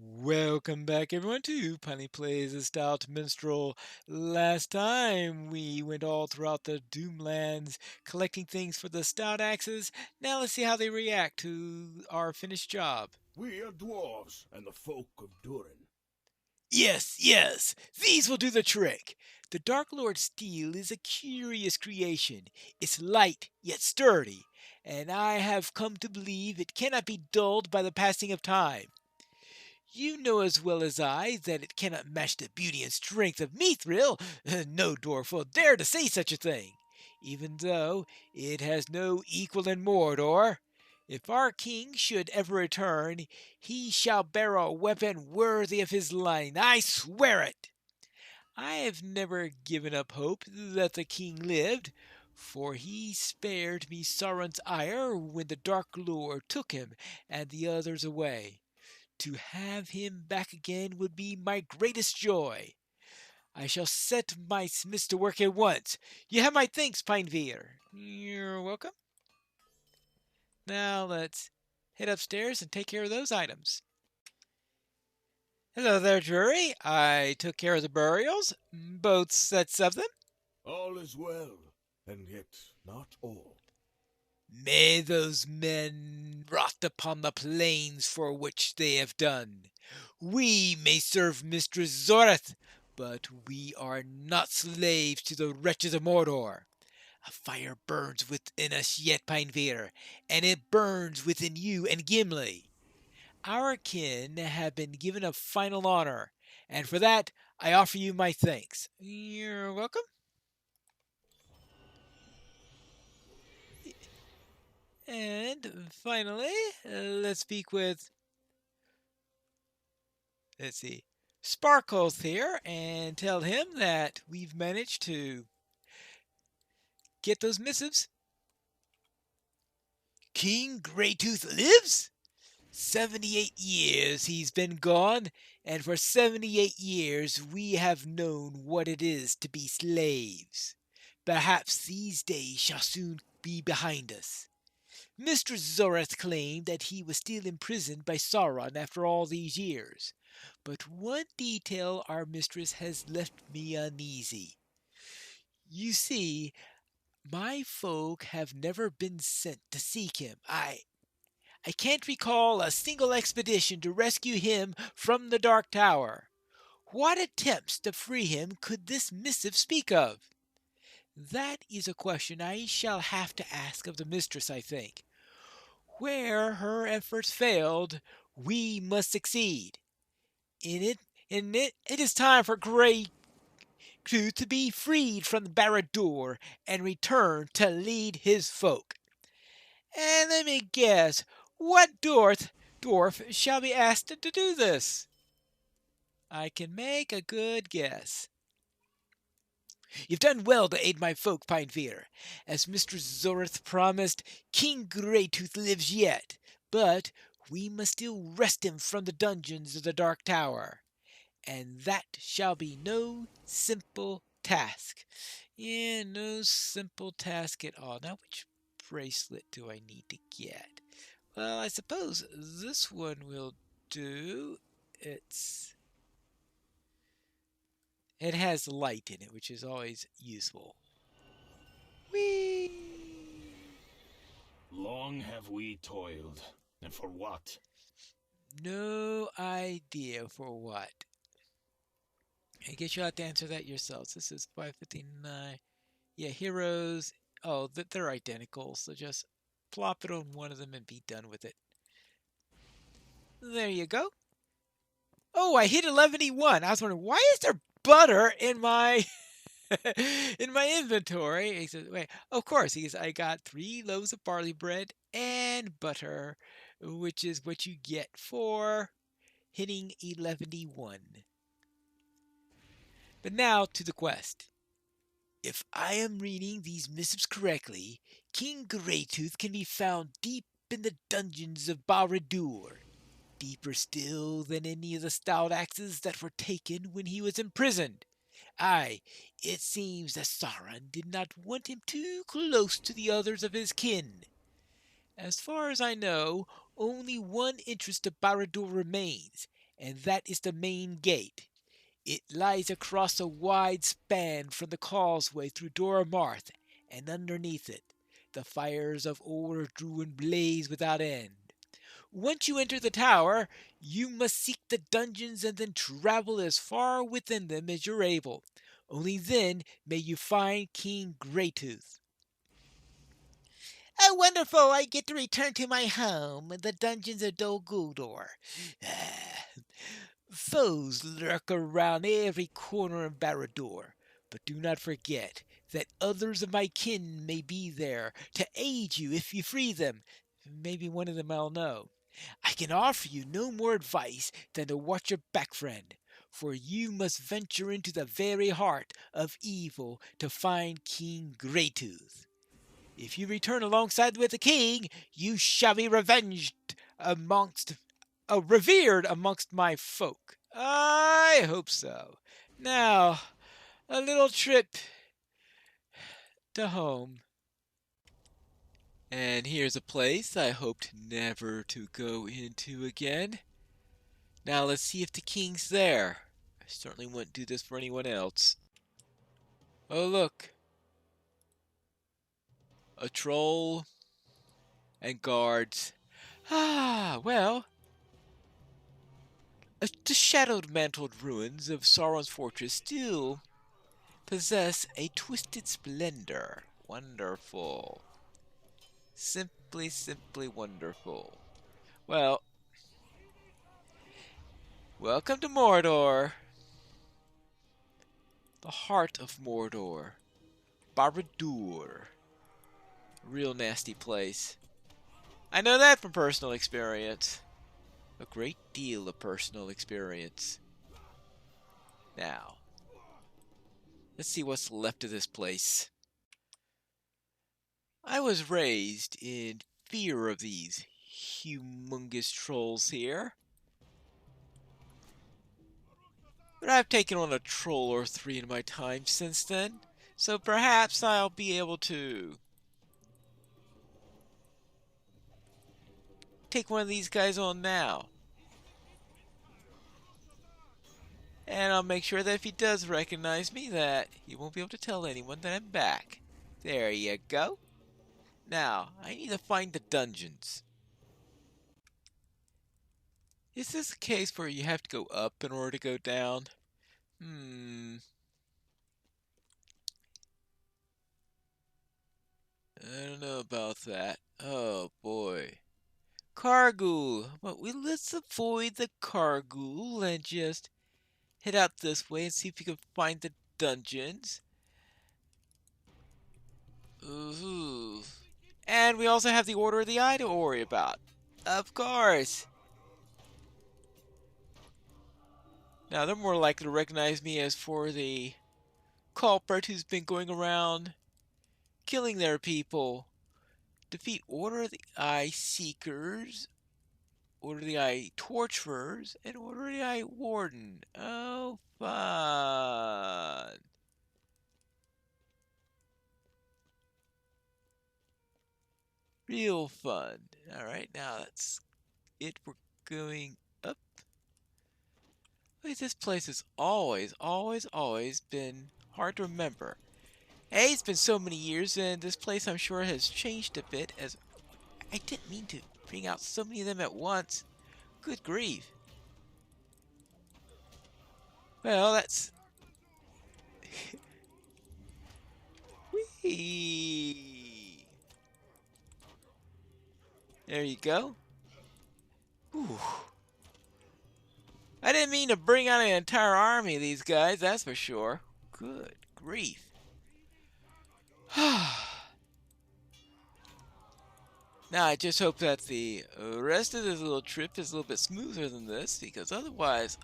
Welcome back, everyone, to Punny Plays a Stout Minstrel. Last time we went all throughout the Doomlands collecting things for the Stout Axes. Now let's see how they react to our finished job. We are dwarves and the folk of Durin. Yes, these will do the trick. The Dark Lord's steel is a curious creation. It's light yet sturdy, and I have come to believe it cannot be dulled by the passing of time. You know as well as I that it cannot match the beauty and strength of Mithril. No dwarf will dare to say such a thing, even though it has no equal in Mordor. If our king should ever return, he shall bear a weapon worthy of his line. I swear it. I have never given up hope that the king lived, for he spared me Sauron's ire when the Dark Lord took him and the others away. To have him back again would be my greatest joy. I shall set my smiths to work at once. You have my thanks, Pineveer. You're welcome. Now let's head upstairs and take care of those items. Hello there, Drury. I took care of the burials, both sets of them. All is well, and yet not all. May those men rot upon the plains for which they have done. We may serve Mistress Zoreth, but we are not slaves to the wretches of Mordor. A fire burns within us yet, Pineveer, and it burns within you and Gimli. Our kin have been given a final honor, and for that I offer you my thanks. You're welcome. And finally, let's speak with, let's see, Sparkles here and tell him that we've managed to get those missives. King Greytooth lives? 78 years he's been gone, and for 78 years we have known what it is to be slaves. Perhaps these days shall soon be behind us. Mistress Zoreth claimed that he was still imprisoned by Sauron after all these years. But one detail our mistress has left me uneasy. You see, my folk have never been sent to seek him. I can't recall a single expedition to rescue him from the Dark Tower. What attempts to free him could this missive speak of? That is a question I shall have to ask of the mistress, I think. Where her efforts failed, we must succeed. In it, it is time for Greytooth to be freed from Varador and return to lead his folk. And let me guess, what dwarf shall be asked to do this? I can make a good guess. You've done well to aid my folk, Pineveer. As Mistress Zorith promised, King Greytooth lives yet, but we must still wrest him from the dungeons of the Dark Tower. And that shall be no simple task. Yeah, no simple task at all. Now, which bracelet do I need to get? Well, I suppose this one will do. It has light in it, which is always useful. Whee! Long have we toiled, and for what? No idea for what. I guess you'll have to answer that yourselves. This is 559. Yeah, heroes. Oh, they're identical, so just plop it on one of them and be done with it. There you go. Oh, I hit 1181. I was wondering, why is there butter in my in my inventory? He says, wait, of course, I got 3 loaves of barley bread and butter, which is what you get for hitting 1181. But now to the quest. If I am reading these missives correctly, King Greytooth can be found deep in the dungeons of Varador, deeper still than any of the stout axes that were taken when he was imprisoned. Aye, it seems that Sauron did not want him too close to the others of his kin. As far as I know, only one interest of Barad-dûr remains, and that is the main gate. It lies across a wide span from the causeway through Dora Marth, and underneath it, the fires of old Druin blaze without end. Once you enter the tower, you must seek the dungeons and then travel as far within them as you're able. Only then may you find King Greytooth. Oh, wonderful! I get to return to my home, the dungeons of Dol Guldur. Foes lurk around every corner in Varador, but do not forget that others of my kin may be there to aid you if you free them. Maybe one of them I'll know. I can offer you no more advice than to watch your back, friend, for you must venture into the very heart of evil to find King Greytooth. If you return alongside with the king, you shall be revered amongst my folk. I hope so. Now, a little trip to home. And here's a place I hoped never to go into again. Now let's see if the king's there. I certainly wouldn't do this for anyone else. Oh, look. A troll and guards. Ah, well. The shadowed mantled ruins of Sauron's fortress still possess a twisted splendor. Wonderful. Simply wonderful. Well, welcome to Mordor. The heart of Mordor. Varador. Real nasty place. I know that from personal experience. A great deal of personal experience. Now, let's see what's left of this place. I was raised in fear of these humongous trolls here. But I've taken on a troll or three in my time since then, so perhaps I'll be able to take one of these guys on now. And I'll make sure that if he does recognize me, that he won't be able to tell anyone that I'm back. There you go. Now, I need to find the dungeons. Is this a case where you have to go up in order to go down? I don't know about that. Oh boy. Cargul. But let's avoid the Cargul and just head out this way and see if we can find the dungeons. Ooh. And we also have the Order of the Eye to worry about. Of course. Now, they're more likely to recognize me as for the culprit who's been going around killing their people. Defeat Order of the Eye Seekers, Order of the Eye Torturers, and Order of the Eye Warden. Oh, fun. Real fun. Alright, now that's it. We're going up. Wait, this place has always been hard to remember. Hey, it's been so many years, and this place I'm sure has changed a bit, as I didn't mean to bring out so many of them at once. Good grief. Well, that's... Whee! There you go. Whew. I didn't mean to bring out an entire army of these guys, that's for sure. Good grief. Now, I just hope that the rest of this little trip is a little bit smoother than this, because otherwise,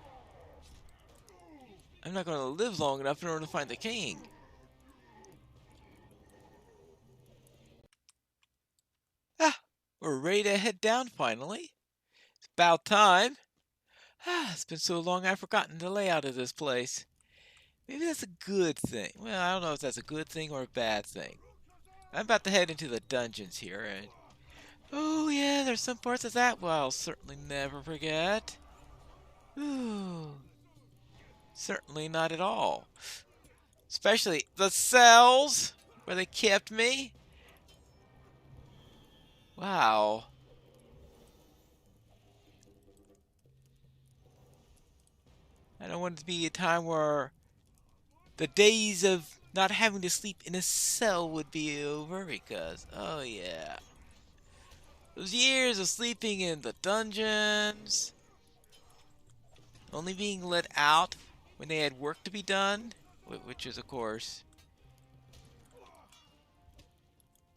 I'm not going to live long enough in order to find the king. Ah, we're ready to head down finally. It's about time. Ah, it's been so long I've forgotten the layout of this place. Maybe that's a good thing. Well, I don't know if that's a good thing or a bad thing. I'm about to head into the dungeons here, and oh yeah, there's some parts of that I'll certainly never forget. Ooh, certainly not at all. Especially the cells where they kept me. Wow. I don't want it to be a time where the days of not having to sleep in a cell would be over because, oh yeah. Those years of sleeping in the dungeons, only being let out when they had work to be done, which is, of course,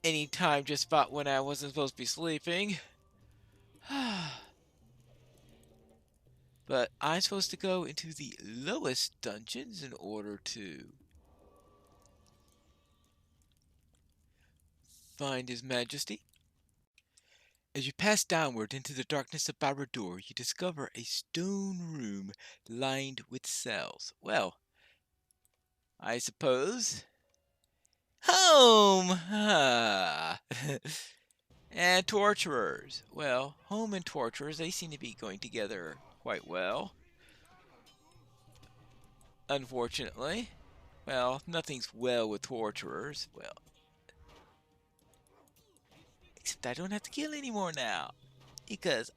any time just about when I wasn't supposed to be sleeping. But I'm supposed to go into the lowest dungeons in order to find His Majesty. As you pass downward into the darkness of Varador, you discover a stone room lined with cells. Well, I suppose home! And torturers. Well, home and torturers, they seem to be going together quite well. Unfortunately. Well, nothing's well with torturers. Well, except I don't have to kill anymore now. Because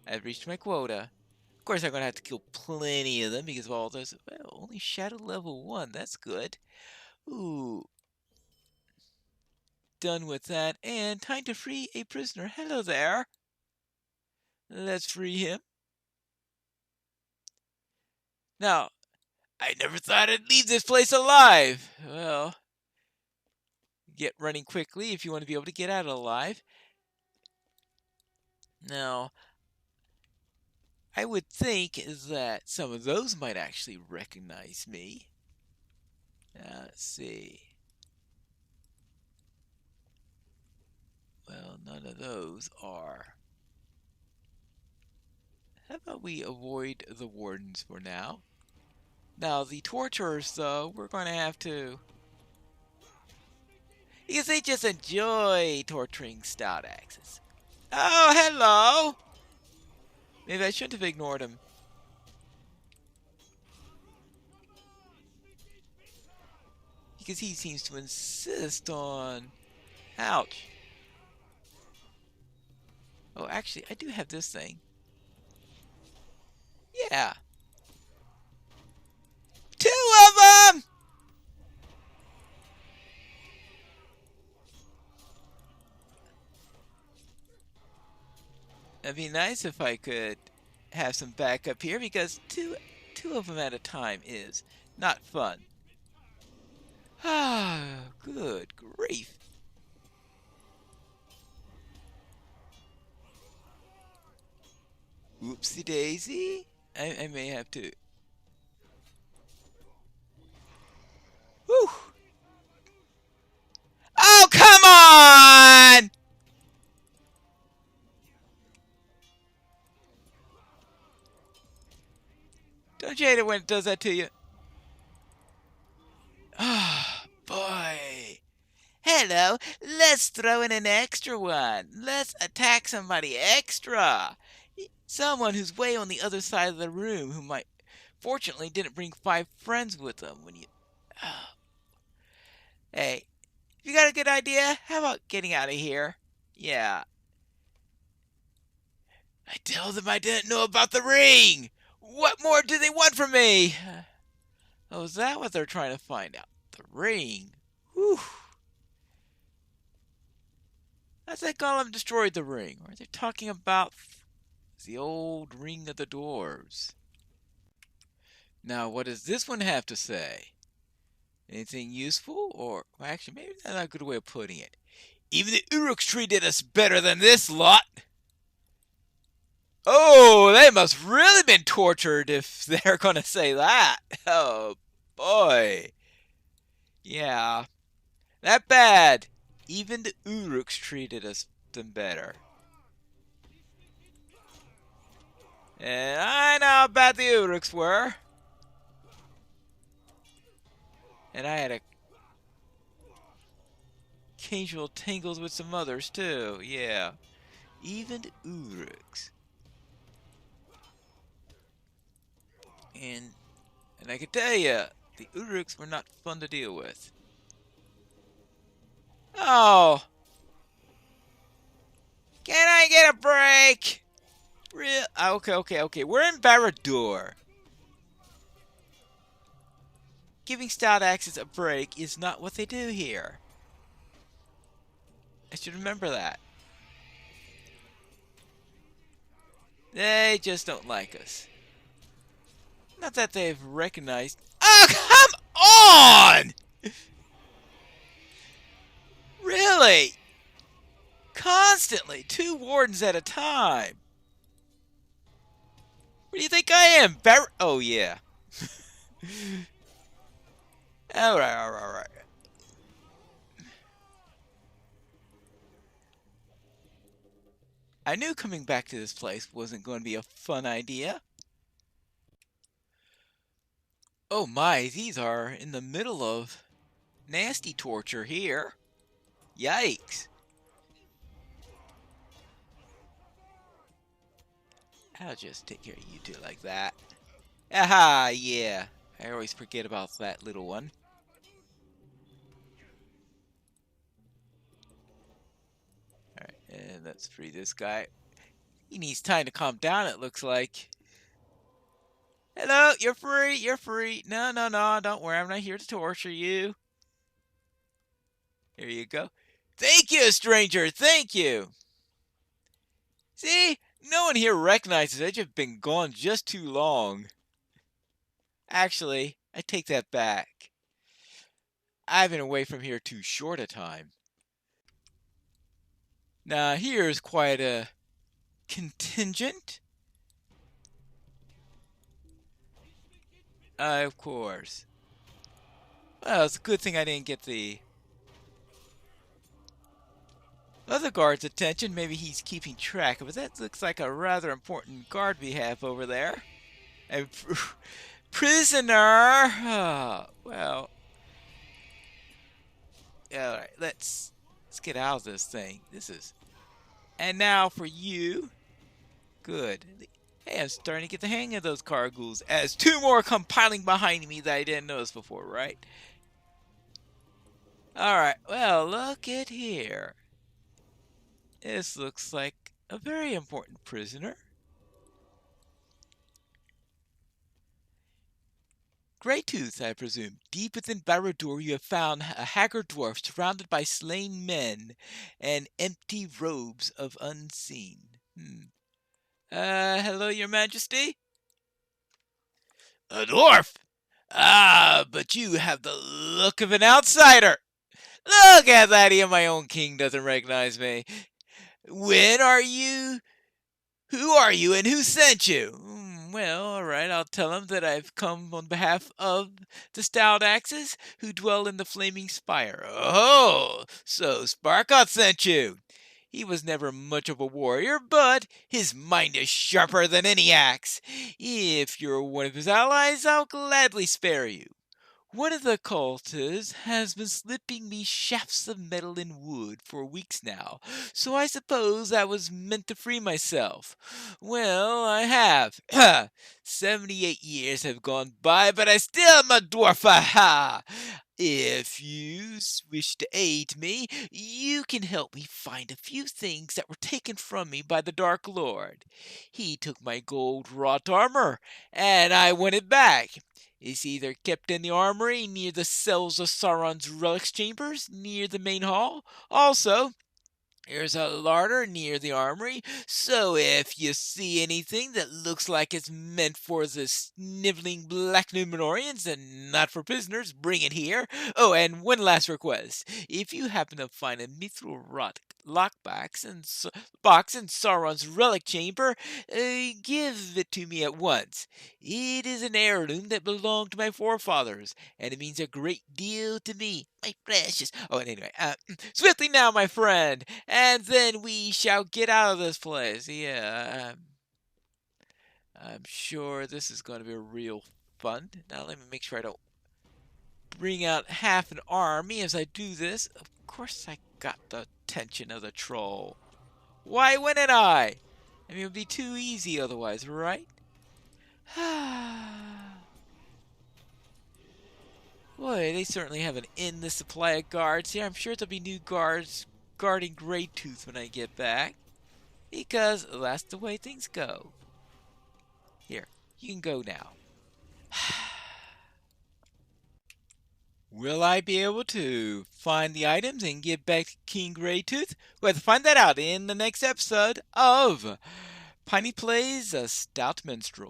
I've reached my quota. Of course, I'm going to have to kill plenty of them because of all those. Well, only Shadow level 1. That's good. Ooh. Done with that. And time to free a prisoner. Hello there. Let's free him. Now, I never thought I'd leave this place alive. Well, get running quickly if you want to be able to get out alive. Now, I would think that some of those might actually recognize me. Now, let's see. Well, none of those are. How about we avoid the wardens for now? Now, the torturers, though, we're going to have to... Because they just enjoy torturing stout axes. Oh, hello! Maybe I shouldn't have ignored him. Because he seems to insist on... Ouch. Oh, actually, I do have this thing. Yeah. 2 of them! It'd be nice if I could have some backup here because two of them at a time is not fun. Ah, good grief. Oopsie daisy. I may have to. Whew. Oh, come on! Don't you hate it when it does that to you? Ah, boy. Hello, let's throw in an extra one. Let's attack somebody extra. Someone who's way on the other side of the room who might fortunately didn't bring 5 friends with them when you... Oh. Hey, if you got a good idea, how about getting out of here? Yeah. I told them I didn't know about the ring! What more do they want from me? Oh, is that what they're trying to find out? The ring? Whew. I think Gollum destroyed the ring. Or are they talking about the old ring of the dwarves? Now, what does this one have to say? Anything useful? Or, well, actually, maybe that's not a good way of putting it. Even the Uruks treated us better than this lot. Oh, they must really been tortured if they're going to say that. Oh, boy. Yeah, that bad. Even the Uruks treated us them better. And I know how bad the Uruks were. And I had occasional tangles with some others too. Yeah. Even the Uruks. And I can tell you, the Uruks were not fun to deal with. Oh! Can I get a break? Real? Okay. We're in Varador. Giving Stout Axes a break is not what they do here. I should remember that. They just don't like us. Not that they've recognized... Oh, come on! Really? Constantly. 2 wardens at a time. What do you think I am? Oh, yeah. Alright. I knew coming back to this place wasn't going to be a fun idea. Oh my, these are in the middle of nasty torture here. Yikes. I'll just take care of you two like that. Aha, yeah. I always forget about that little one. Alright, and let's free this guy. He needs time to calm down, it looks like. Hello, you're free. No, don't worry, I'm not here to torture you. There you go. Thank you, stranger, thank you. See, no one here recognizes I've just been gone just too long. Actually, I take that back. I've been away from here too short a time. Now, here's quite a contingent. Of course. Well, it's a good thing I didn't get the other guard's attention. Maybe he's keeping track of it. That looks like a rather important guard we have over there. A prisoner. Oh, well. Alright, let's get out of this thing. And now for you. Good. Hey, I'm starting to get the hang of those cargoons. As 2 more come piling behind me that I didn't notice before, right? Alright, well, look at here. This looks like a very important prisoner. Greytooth, I presume. Deep within Varador you have found a haggard dwarf surrounded by slain men and empty robes of unseen. Hello, your majesty? A dwarf? Ah, but you have the look of an outsider. Look at that, even my own king doesn't recognize me. When are you? Who are you and who sent you? Well, alright, I'll tell him that I've come on behalf of the Stout Axes who dwell in the Flaming Spire. Oh, so Sparkot sent you. He was never much of a warrior, but his mind is sharper than any axe. If you're one of his allies, I'll gladly spare you. One of the cultists has been slipping me shafts of metal and wood for weeks now, so I suppose I was meant to free myself. Well, I have. 78 years have gone by, but I still am a dwarf. Ha! If you wish to aid me, you can help me find a few things that were taken from me by the Dark Lord. He took my gold wrought armor, and I want it back. It's either kept in the armory near the cells of Sauron's relics chambers near the main hall. Also, there's a larder near the armory, so if you see anything that looks like it's meant for the sniveling black Numenorians and not for prisoners, bring it here. Oh, and one last request. If you happen to find a mithril rot lockbox box in Sauron's relic chamber, give it to me at once. It is an heirloom that belonged to my forefathers, and it means a great deal to me, my precious. Oh, and anyway, swiftly now, my friend, and then we shall get out of this place. Yeah, I'm sure this is going to be real fun. Now let me make sure I don't bring out half an army as I do this. Of course I got the attention of the troll. Why wouldn't I? I mean, it would be too easy otherwise, right? Boy, they certainly have an endless supply of guards here. I'm sure there'll be new guards guarding Greytooth when I get back. Because that's the way things go. Here, you can go now. Will I be able to find the items and get back to King Greytooth? We'll have to find that out in the next episode of Piney Plays a Stout Minstrel.